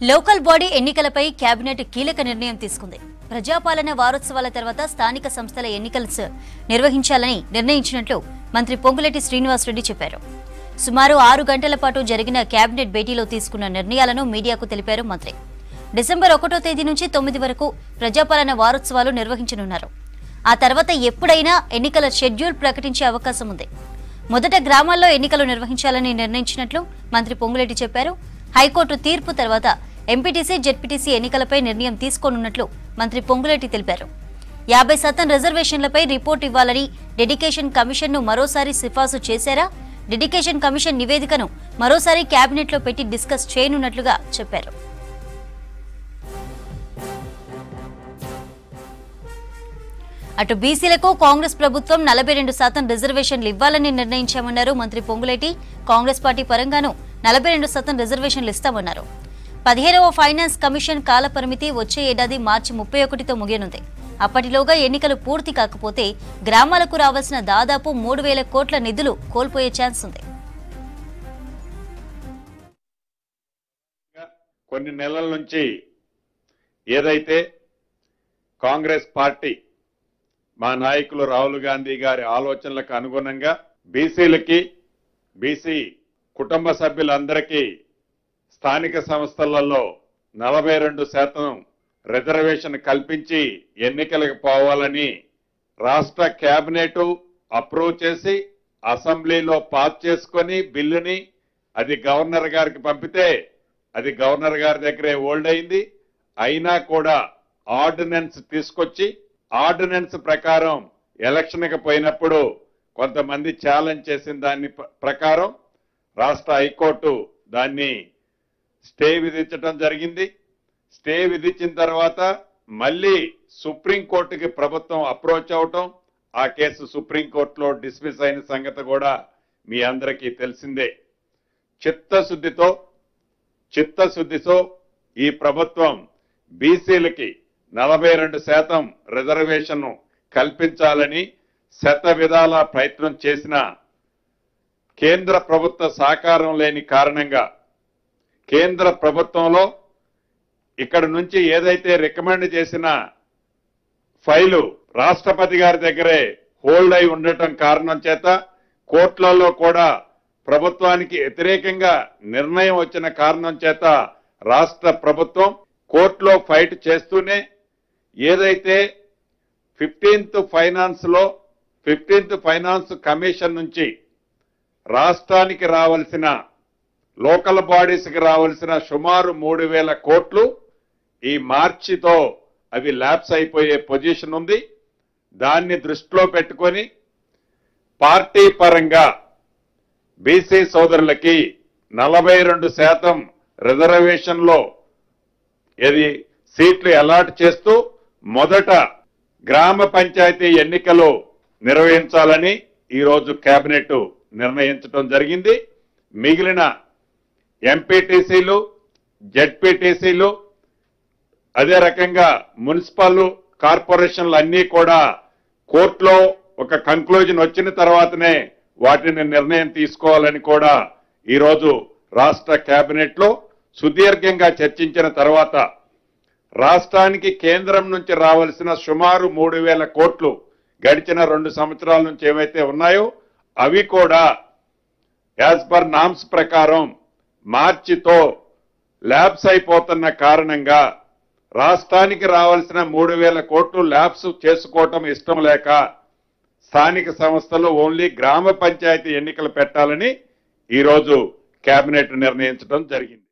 Local body ఎన్నికలపై cabinet కీలక నిర్ణయం తీసుకుంది. ప్రజాపాలన వారోత్సవాల తర్వాత స్థానిక సంస్థల ఎన్నికలు నిర్వహించాలని నిర్ణయించినట్లు మంత్రి పొంగులేటి శ్రీనివాసరెడ్డి చెప్పారు. సుమారు 6 గంటల పాటు జరిగిన కేబినెట్ భేటీలో తీసుకున్న నిర్ణయాలను మీడియాకు తెలిపారు మంత్రి. డిసెంబర్ 1వ తేదీ నుంచి 9 వరకు ప్రజాపాలన వారోత్సవాలు నిర్వహించనున్నారు. ఆ తర్వాత ఎప్పుడైనా ఎన్నికల షెడ్యూల్ ప్రకటించే అవకాశం ఉంది. మొదట గ్రామాల్లో ఎన్నికలు నిర్వహించాలని నిర్ణయించినట్లు మంత్రి పొంగులేటి చెప్పారు. హైకోర్టు తీర్పు తర్వాత ఎంపీటీసీ, జెడ్పీటీసీ ఎన్నికలపై నిర్ణయం తీసుకోనున్నట్లు మంత్రి పొంగులేటి తెలిపారు. 50% రిజర్వేషన్లపై రిపోర్ట్ ఇవ్వాలని డెడికేషన్ కమిషన్ను మరోసారి సిఫార్సు చేశారా? డెడికేషన్ కమిషన్ నివేదికను మరోసారి కేబినెట్లో పెట్టి డిస్కస్ చేయనున్నట్లుగా చెప్పారు. అటు బీసీలకు కాంగ్రెస్ ప్రభుత్వం 42% రిజర్వేషన్లు ఇవ్వాలని నిర్ణయించామన్నారు మంత్రి పొంగులేటి. కాంగ్రెస్ పార్టీ పరంగానూ 42% రిజర్వేషన్లు ఇస్తామన్నారు. 15వ ఫైనాన్స్ కమిషన్ కాల పరిమితి వచ్చే ఏడాది మార్చి 31తో ముగియనుంది. అప్పటిలోగా ఎన్నికలు పూర్తి కాకపోతే గ్రామాలకు రావాల్సిన దాదాపు 3,000 కోట్ల నిధులు కోల్పోయే ఛాన్స్ ఉంది. కొన్ని నెలల నుంచి ఏదైతే కాంగ్రెస్ పార్టీ మా నాయకులు రాహుల్ గాంధీ గారి ఆలోచనలకు అనుగుణంగా బీసీ కుటుంబ సభ్యులందరికీ స్థానిక సంస్థలలో 42% రిజర్వేషన్ కల్పించి ఎన్నికలకు పోవాలని రాష్ట్ర కేబినెట్ అప్రూవ్ చేసి అసెంబ్లీలో పాస్ చేసుకొని బిల్లుని అది గవర్నర్ గారికి పంపితే అది గవర్నర్ గారి దగ్గరే హోల్డ్ అయింది. అయినా కూడా ఆర్డినెన్స్ తీసుకొచ్చి ఆర్డినెన్స్ ప్రకారం ఎలక్షన్కి పోయినప్పుడు కొంతమంది ఛాలెంజ్ చేసిన దాని ప్రకారం రాష్ట్ర హైకోర్టు దాన్ని స్టే విధించడం జరిగింది. స్టే విధించిన తర్వాత మళ్ళీ సుప్రీంకోర్టుకి ప్రభుత్వం అప్రోచ్ అవటం, ఆ కేసు సుప్రీంకోర్టులో డిస్మిస్ అయిన సంగతి కూడా మీ అందరికీ తెలిసిందే. చిత్తశుద్ధితో ఈ ప్రభుత్వం బీసీలకి 42% రిజర్వేషన్ కల్పించాలని శత విధాల ప్రయత్నం చేసిన కేంద్ర ప్రభుత్వ సహకారం లేని కారణంగా కేంద్ర ప్రభుత్వంలో ఇక్కడ నుంచి ఏదైతే రికమెండ్ చేసిన ఫైలు రాష్ట్రపతి గారి దగ్గరే హోల్డ్ అయి ఉండటం కారణం చేత కోర్టులలో కూడా ప్రభుత్వానికి వ్యతిరేకంగా నిర్ణయం వచ్చిన కారణం చేత రాష్ట్ర ప్రభుత్వం కోర్టులో ఫైట్ చేస్తూనే ఏదైతే 15th ఫైనాన్స్ కమిషన్ నుంచి రాష్ట్రానికి రావాల్సిన లోకల్ బాడీస్కి రావాల్సిన సుమారు 3,000 కోట్లు ఈ మార్చితో అవి ల్యాప్స్ అయిపోయే పొజిషన్ ఉంది. దాన్ని దృష్టిలో పెట్టుకొని పార్టీ పరంగా బీసీ సోదరులకి 42% రిజర్వేషన్లో సీట్లు అలాట్ చేస్తూ మొదట గ్రామ పంచాయతీ ఎన్నికలు నిర్వహించాలని ఈరోజు కేబినెట్ నిర్ణయించడం జరిగింది. మిగిలిన ఎంపీటీసీలు, జెడ్పీటీసీలు, అదే రకంగా మున్సిపల్ కార్పొరేషన్లు అన్నీ కూడా కోర్టులో ఒక కంక్లూజన్ వచ్చిన తర్వాతనే వాటిని నిర్ణయం తీసుకోవాలని కూడా ఈరోజు రాష్ట్ర కేబినెట్లో సుదీర్ఘంగా చర్చించిన తర్వాత రాష్ట్రానికి కేంద్రం నుంచి రావాల్సిన సుమారు 3,000 కోట్లు గడిచిన 2 సంవత్సరాల నుంచి ఏవైతే ఉన్నాయో అవి కూడా యాజ్ పర్ నామ్స్ ప్రకారం మార్చితో ల్యాప్స్ అయిపోతున్న కారణంగా రాష్ట్రానికి రావాల్సిన 3,000 కోట్లు ల్యాప్స్ చేసుకోవటం ఇష్టం లేక స్థానిక సంస్థలు ఓన్లీ గ్రామ పంచాయతీ ఎన్నికలు పెట్టాలని ఈరోజు కేబినెట్ నిర్ణయించడం జరిగింది.